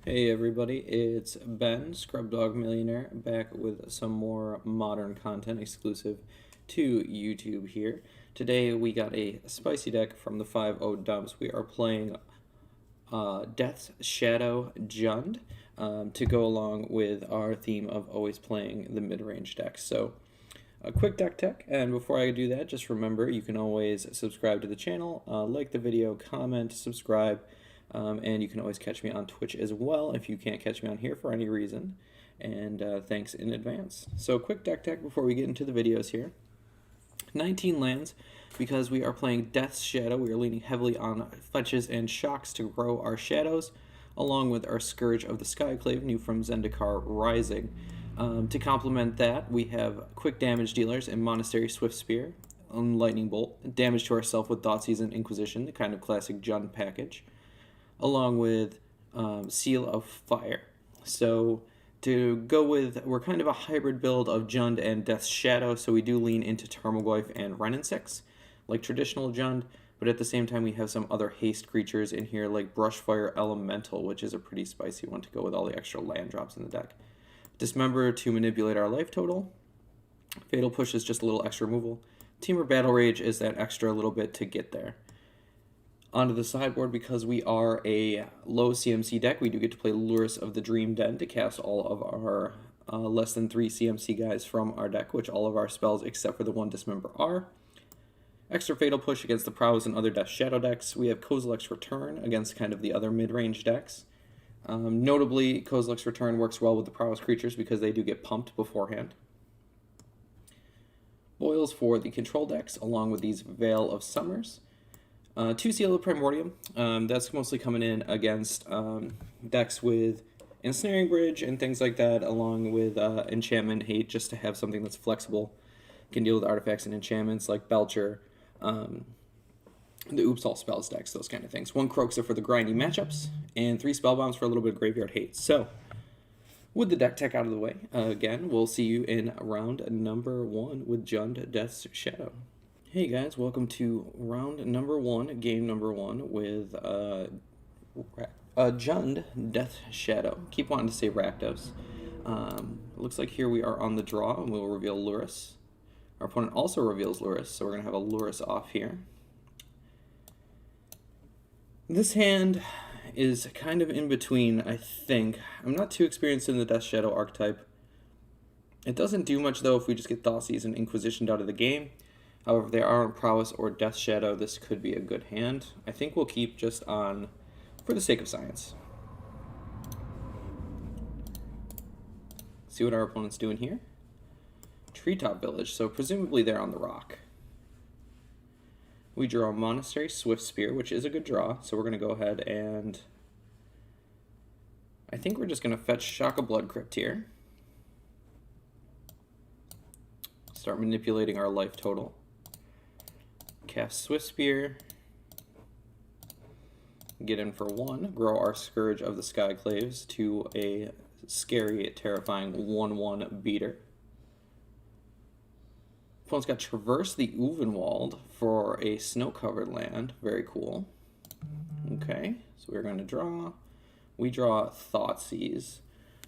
Hey everybody, it's Ben, Scrub Dog Millionaire, back with some more modern content exclusive to YouTube here. Today we got a spicy deck from the 5-0 dumps. We are playing Death's Shadow Jund to go along with our theme of always playing the mid-range decks. So a quick deck tech, and before I do that, just remember you can always subscribe to the channel, like the video, comment, subscribe, and you can always catch me on Twitch as well if you can't catch me on here for any reason. And thanks in advance. So quick deck tech before we get into the videos here. 19 lands because we are playing Death's Shadow. We are leaning heavily on fetches and shocks to grow our shadows, along with our Scourge of the Skyclave, new from Zendikar Rising. To complement that, we have quick damage dealers in Monastery Swift Spear, Lightning Bolt, damage to ourself with Thoughtseize and Inquisition, the kind of classic Jund package, along with Seal of Fire. So to go with, we're kind of a hybrid build of Jund and Death's Shadow, so we do lean into Tarmogoyf and Renin-6, like traditional Jund, but at the same time we have some other haste creatures in here like Brushfire Elemental, which is a pretty spicy one to go with all the extra land drops in the deck. Dismember to manipulate our life total. Fatal Push is just a little extra removal. Temur Battle Rage is that extra little bit to get there. Onto the sideboard, because we are a low CMC deck, we do get to play Lurrus of the Dream Den to cast all of our less than 3 CMC guys from our deck, which all of our spells except for the one Dismember are. Extra Fatal Push against the Prowess and other Death Shadow decks. We have Kozilek's Return against kind of the other mid-range decks. Notably, Kozilek's Return works well with the Prowess creatures because they do get pumped beforehand. Boils for the control decks, along with these Veil of Summers. 2 Seal of Primordium. That's mostly coming in against decks with Ensnaring Bridge and things like that, along with Enchantment Hate, just to have something that's flexible. Can deal with artifacts and enchantments like Belcher, the Oops All Spells decks, those kind of things. 1 Kroxa for the grindy matchups, and 3 Spellbombs for a little bit of Graveyard Hate. So, with the deck tech out of the way, again, we'll see you in round number 1 with Jund Death's Shadow. Hey guys, welcome to round number 1, game number 1 with Jund Death's Shadow. Keep wanting to say Rakdos. It looks like here we are on the draw, and we'll reveal Lurrus. Our opponent also reveals Lurrus, so we're going to have a Lurrus off here. This hand is kind of in between, I think. I'm not too experienced in the Death Shadow archetype. It doesn't do much, though, if we just get Thoughtseize and Inquisitioned out of the game. However, if they are on Prowess or Death Shadow, this could be a good hand. I think we'll keep just on for the sake of science. See what our opponent's doing here. Treetop Village, so presumably they're on the rock. We draw Monastery Swift Spear, which is a good draw, so we're going to go ahead and I think we're just going to fetch Shock of Blood Crypt here. Start manipulating our life total. Cast Swift Spear. Get in for 1. Grow our Scourge of the Skyclaves to a scary, terrifying 1/1 beater. Opponent's got Traverse the Uvenwald for a snow-covered land. Very cool. Okay, so we're going to draw. We draw Thoughtseize.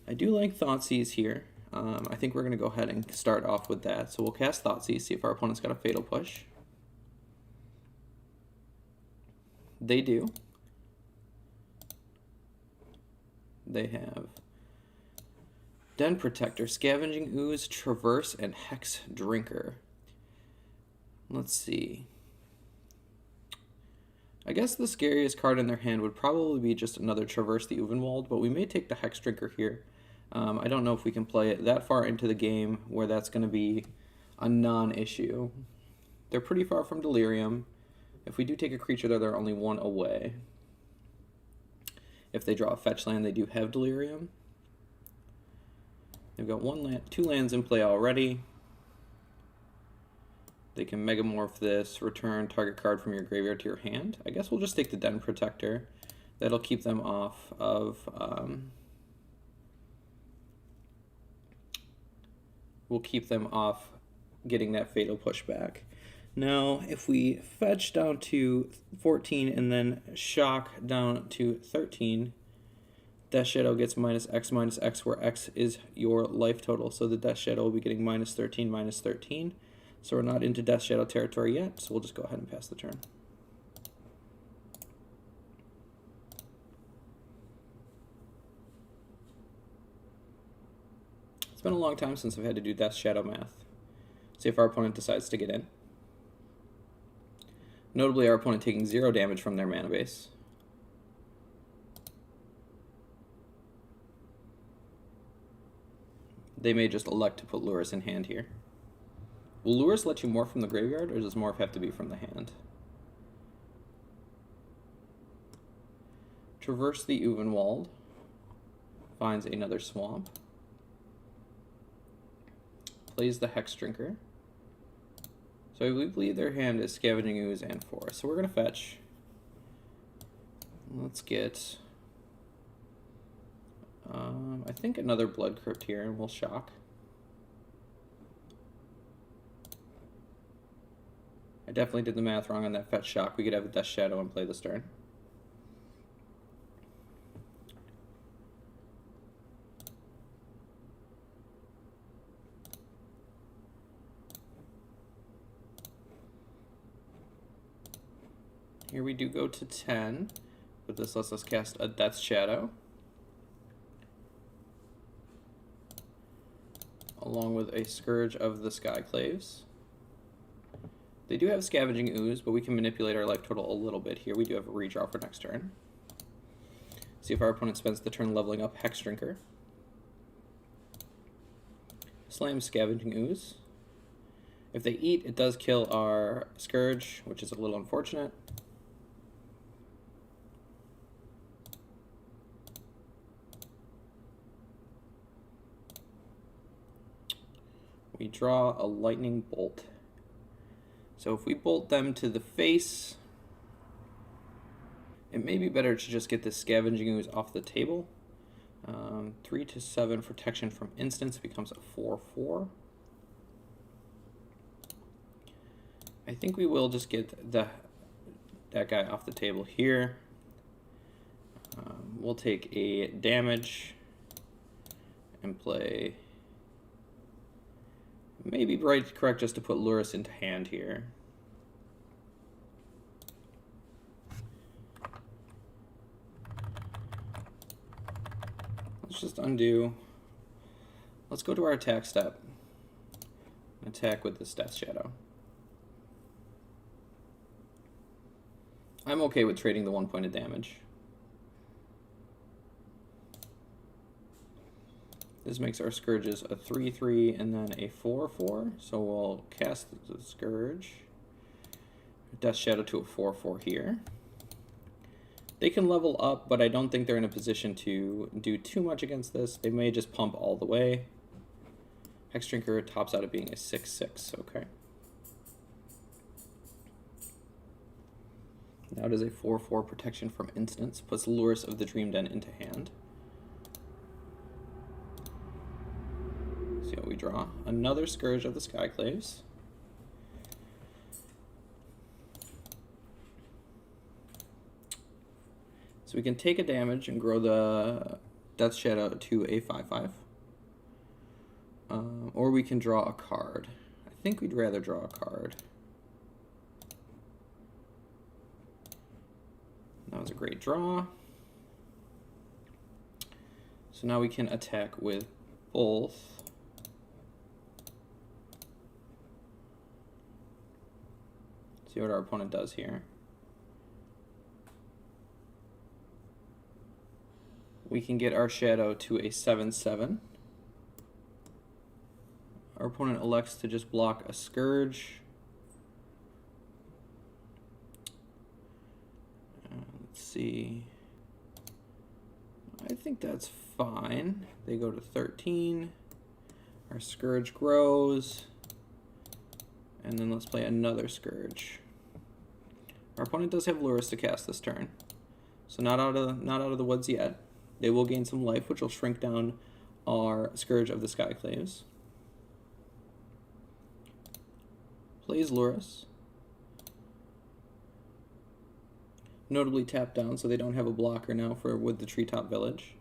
I do like Thoughtseize here. I think we're going to go ahead and start off with that. So we'll cast Thoughtseize, see if our opponent's got a Fatal Push. They do. They have Den Protector, Scavenging Ooze, Traverse, and Hex Drinker. Let's see. I guess the scariest card in their hand would probably be just another Traverse the Uvenwald, but we may take the Hex Drinker here. I don't know if we can play it that far into the game where that's going to be a non-issue. They're pretty far from Delirium. If we do take a creature there, they're only 1 away. If they draw a fetch land, they do have Delirium. They've got 2 lands in play already. They can Megamorph this, return target card from your graveyard to your hand. I guess we'll just take the Den Protector. That'll keep them off of... we'll keep them off getting that Fatal Push back. Now, if we fetch down to 14 and then shock down to 13, Death Shadow gets minus X, where X is your life total. So the Death Shadow will be getting minus 13, minus 13. So we're not into Death Shadow territory yet, so we'll just go ahead and pass the turn. It's been a long time since I've had to do Death Shadow math. See if our opponent decides to get in. Notably, our opponent taking 0 damage from their mana base. They may just elect to put Lurrus in hand here. Will Lurrus let you morph from the graveyard, or does morph have to be from the hand? Traverse the Uvenwald. Finds another swamp. Plays the Hex Drinker. So we believe their hand is Scavenging Ooze and Forest. So we're going to fetch. Let's get, I think, another Blood Crypt here, and we'll shock. I definitely did the math wrong on that fetch shock. We could have a Death Shadow and play this turn. Here we do go to 10, but this lets us cast a Death Shadow, along with a Scourge of the Skyclaves. They do have Scavenging Ooze, but we can manipulate our life total a little bit here. We do have a redraw for next turn. See if our opponent spends the turn leveling up Hex Drinker. Slam Scavenging Ooze. If they eat, it does kill our Scourge, which is a little unfortunate. We draw a Lightning Bolt. So if we bolt them to the face, it may be better to just get this Scavenging Ooze off the table. 3 to 7 protection from instants becomes a 4/4. I think we will just get that guy off the table here. We'll take a damage and play. Maybe correct just to put Lurrus into hand here. Let's just undo. Let's go to our attack step. Attack with this Death Shadow. I'm okay with trading the 1 point of damage. This makes our Scourges a 3/3 and then a 4/4. So we'll cast the Scourge. Death Shadow to a 4/4 here. They can level up, but I don't think they're in a position to do too much against this. They may just pump all the way. Hex Drinker tops out at being a 6/6, okay. Now it is a 4/4 protection from instants. Puts Lurrus of the Dream Den into hand. See what we draw. Another Scourge of the Skyclaves. So we can take a damage and grow the Death Shadow to a 5/5. Or we can draw a card. I think we'd rather draw a card. That was a great draw. So now we can attack with both. See what our opponent does here. We can get our Shadow to a 7/7. Our opponent elects to just block a Scourge. Let's see. I think that's fine. They go to 13. Our Scourge grows. And then let's play another Scourge. Our opponent does have Lurrus to cast this turn. So not out of the woods yet. They will gain some life, which will shrink down our Scourge of the Skyclaves. Plays Lurrus. Notably tapped down, so they don't have a blocker now with the Treetop Village.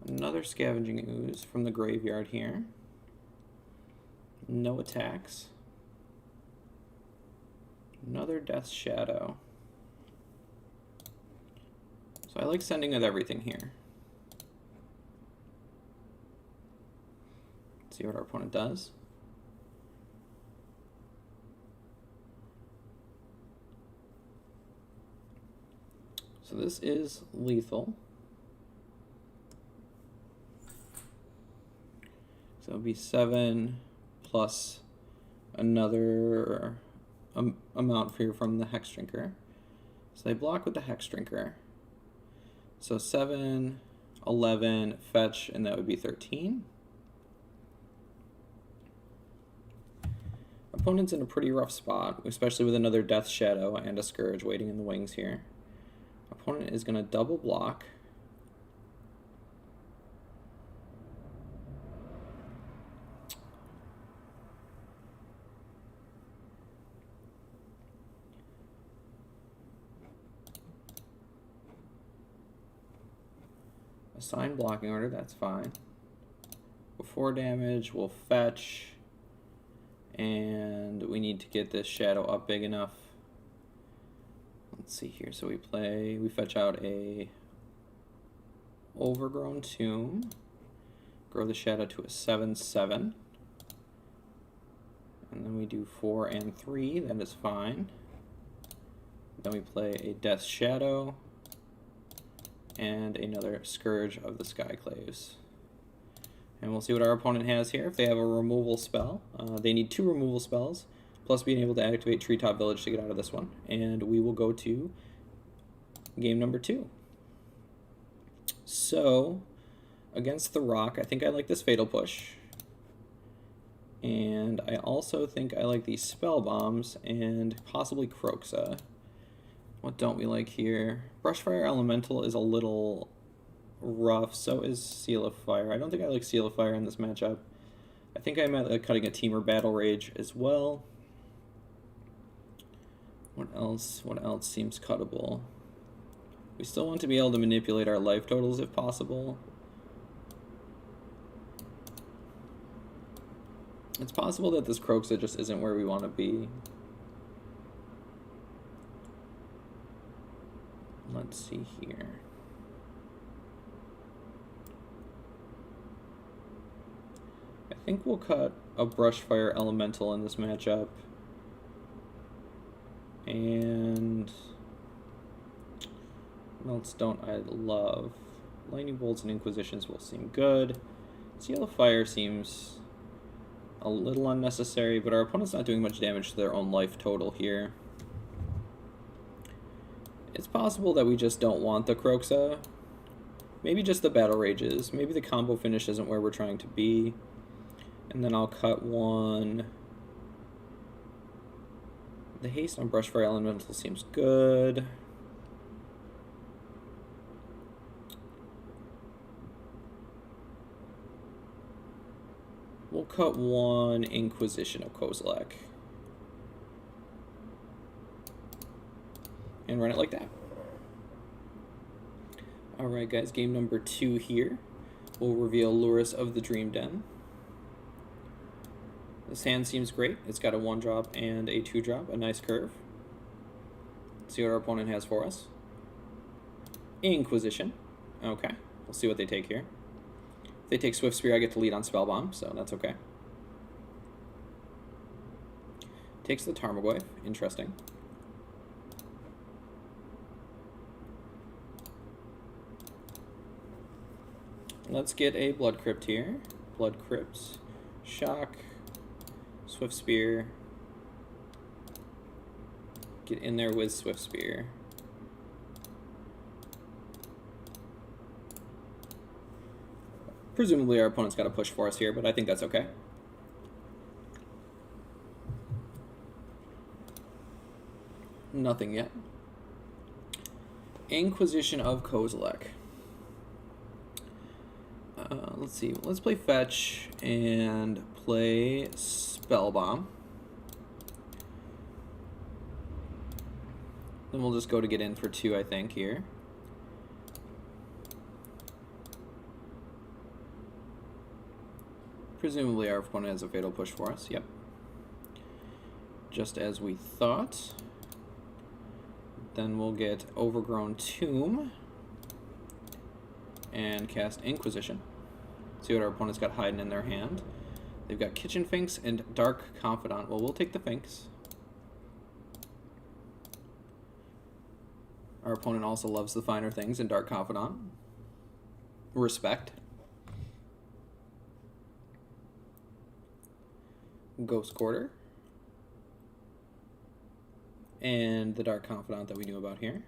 Another Scavenging Ooze from the graveyard here. No attacks. Another Death Shadow. So I like sending with everything here. Let's see what our opponent does. So this is lethal. So it'll be 7 plus another amount here from the Hex Drinker. So they block with the Hex Drinker. So 7, 11, fetch, and that would be 13. Opponent's in a pretty rough spot, especially with another Death Shadow and a Scourge waiting in the wings here. Opponent is going to double block. Assign blocking order, that's fine. Before damage, we'll fetch. And we need to get this shadow up big enough. Let's see here. So we fetch out a Overgrown Tomb. Grow the shadow to a 7/7. And then we do 4 and 3, that is fine. Then we play a Death Shadow and another Scourge of the Skyclaves. And we'll see what our opponent has here. If they have a removal spell, they need 2 removal spells, plus being able to activate Treetop Village to get out of this one. And we will go to game number 2. So, against the Rock, I think I like this Fatal Push. And I also think I like these Spell Bombs and possibly Kroxa. What don't we like here? Brushfire Elemental is a little rough, so is Seal of Fire. I don't think I like Seal of Fire in this matchup. I think I might like cutting a Temur Battle Rage as well. What else? What else seems cuttable? We still want to be able to manipulate our life totals if possible. It's possible that this Kroxa just isn't where we want to be. Let's see here. I think we'll cut a Brushfire Elemental in this matchup. And what else don't I love? Lightning Bolts and Inquisitions will seem good. Seal of Fire seems a little unnecessary, but our opponent's not doing much damage to their own life total here. It's possible that we just don't want the Kroxa. Maybe just the Battle Rages. Maybe the combo finish isn't where we're trying to be. And then I'll cut one. The haste on Brushfire Elemental seems good. We'll cut one Inquisition of Kozilek. And run it like that. Alright guys, game number 2 here. We'll reveal Lurrus of the Dream Den. This hand seems great. It's got a 1-drop and a 2-drop, a nice curve. Let's see what our opponent has for us. Inquisition. Okay, we'll see what they take here. If they take Swift Spear, I get to lead on Spell Bomb, so that's okay. Takes the Tarmogoyf. Interesting. Let's get a Blood Crypt here. Blood Crypt. Shock. Swift Spear. Get in there with Swift Spear. Presumably our opponent's got to push for us here, but I think that's okay. Nothing yet. Inquisition of Kozilek. Let's see. Let's play Fetch and play Spell Bomb. Then we'll just go to get in for 2, I think, here. Presumably our opponent has a fatal push for us, yep. Just as we thought. Then we'll get Overgrown Tomb and cast Inquisition. See what our opponent's got hiding in their hand. They've got Kitchen Finks and Dark Confidant. Well, we'll take the Finks. Our opponent also loves the finer things in Dark Confidant. Respect. Ghost Quarter. And the Dark Confidant that we knew about here.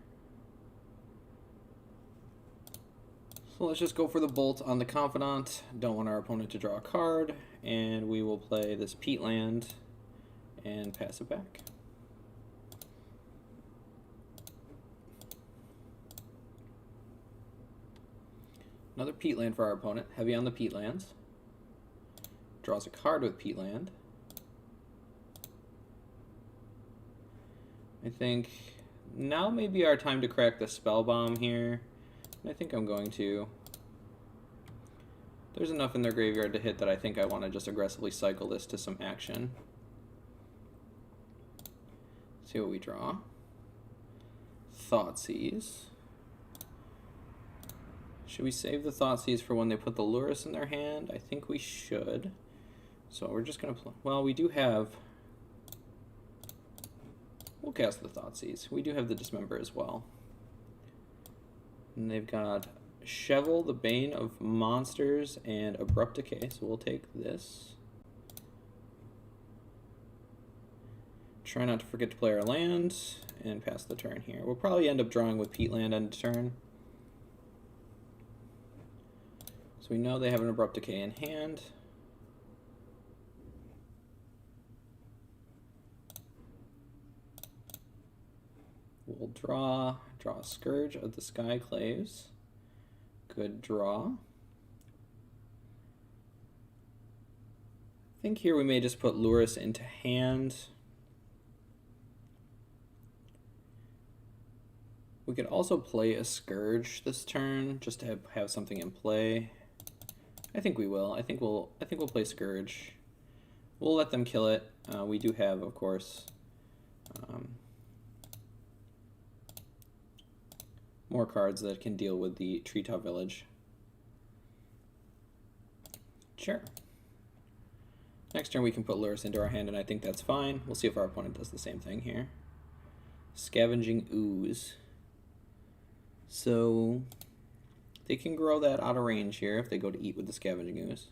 So let's just go for the bolt on the Confidant. Don't want our opponent to draw a card. And we will play this Peatland and pass it back. Another Peatland for our opponent. Heavy on the Peatlands. Draws a card with Peatland. I think now may be our time to crack the Spell Bomb here. And I think I'm going to. There's enough in their graveyard to hit that I think I want to just aggressively cycle this to some action. See what we draw. Thoughtseize. Should we save the Thoughtseize for when they put the Lurrus in their hand? I think we should. So we're just going to play. Well, we do have. We'll cast the Thoughtseize. We do have the Dismember as well. And they've got Shovel, the Bane of Monsters, and Abrupt Decay. So we'll take this. Try not to forget to play our land and pass the turn here. We'll probably end up drawing with Peatland end of turn. So we know they have an Abrupt Decay in hand. We'll draw a Scourge of the Skyclaves. Good draw. I think here we may just put Lurrus into hand. We could also play a Scourge this turn just to have something in play. I think we will. I think we'll play Scourge. We'll let them kill it. We do have, of course, more cards that can deal with the Treetop Village. Sure. Next turn we can put Lurrus into our hand, and I think that's fine. We'll see if our opponent does the same thing here. Scavenging Ooze. So they can grow that out of range here if they go to eat with the Scavenging Ooze.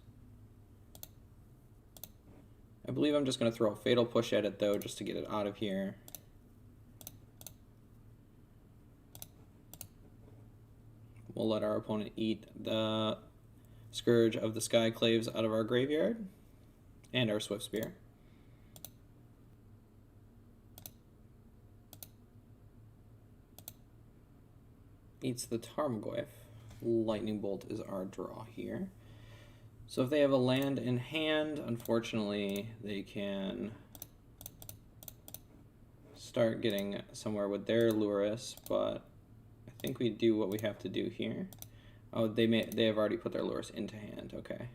I believe I'm just going to throw a Fatal Push at it, though, just to get it out of here. We'll let our opponent eat the Scourge of the Skyclaves out of our graveyard and our Swift Spear. Eats the Tarmogoyf. Lightning Bolt is our draw here. So if they have a land in hand, unfortunately, they can start getting somewhere with their Lurrus, but I think we do what we have to do here. Oh, they have already put their Lurrus into hand. Okay.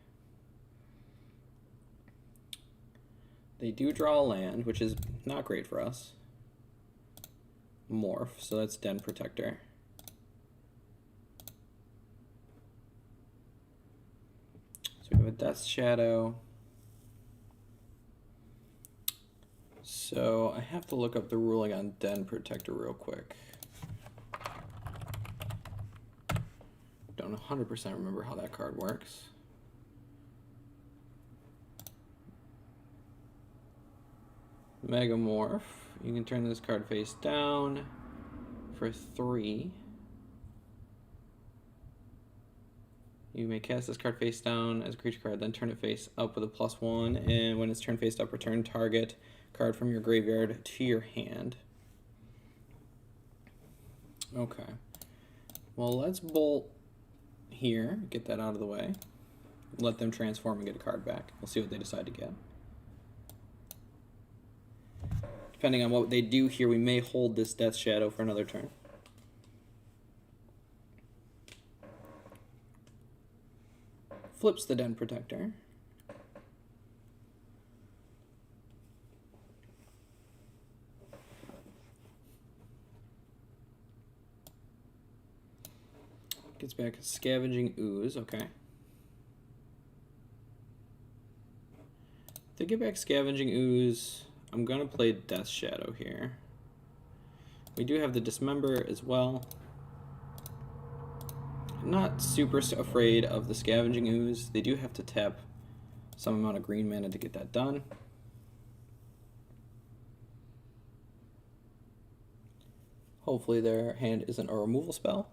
They do draw a land, which is not great for us. Morph, so that's Den Protector. So we have a Death Shadow. So I have to look up the ruling on Den Protector real quick. Don't 100% remember how that card works. Megamorph. You can turn this card face down for 3. You may cast this card face down as a creature card, then turn it face up with a +1, and when it's turned face up, return target card from your graveyard to your hand. Okay. Well, let's bolt here, get that out of the way. Let them transform and get a card back. We'll see what they decide to get. Depending on what they do here, we may hold this Death Shadow for another turn. Flips the Den Protector. Gets back Scavenging Ooze, okay. If they get back Scavenging Ooze, I'm going to play Death Shadow here. We do have the Dismember as well. I'm not super afraid of the Scavenging Ooze. They do have to tap some amount of green mana to get that done. Hopefully their hand isn't a removal spell.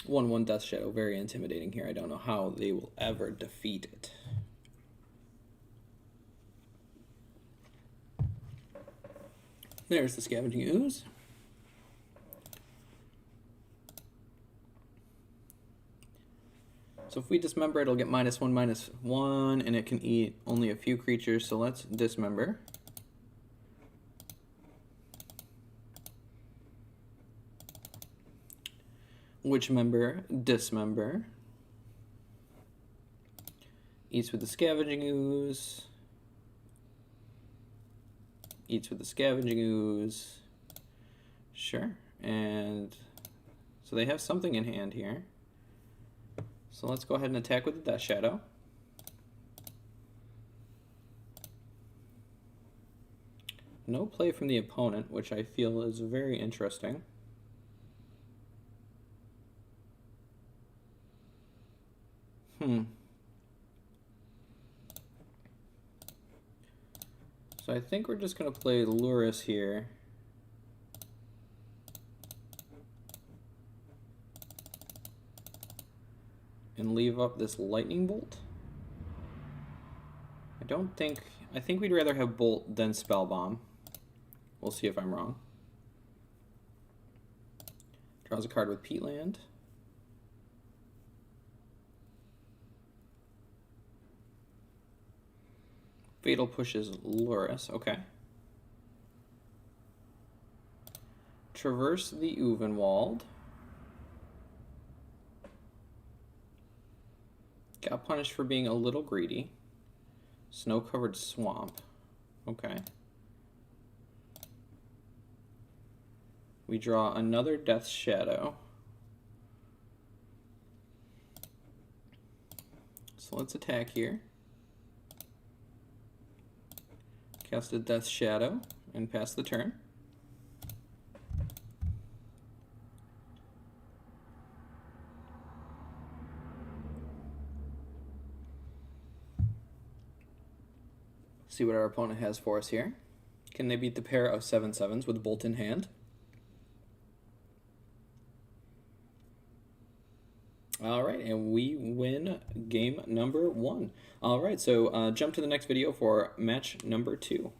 One Death Shadow, very intimidating here. I don't know how they will ever defeat it. There's the Scavenging Ooze. So if we dismember, it'll get -1/-1, and it can eat only a few creatures, so let's dismember. Witch Member, Dismember. Eats with the Scavenging Ooze. Eats with the Scavenging Ooze. Sure. And so they have something in hand here. So let's go ahead and attack with the Death Shadow. No play from the opponent, which I feel is very interesting. So I think we're just going to play Lurrus here. And leave up this Lightning Bolt. I think we'd rather have Bolt than Spell Bomb. We'll see if I'm wrong. Draws a card with Peatland. Fatal pushes Lurrus, okay. Traverse the Uvenwald. Got punished for being a little greedy. Snow-covered swamp. Okay. We draw another Death Shadow. So let's attack here. Cast a Death Shadow and pass the turn. See what our opponent has for us here. Can they beat the pair of 7/7s with Bolt in hand? All right, and we win game number 1. All right, so jump to the next video for match number 2.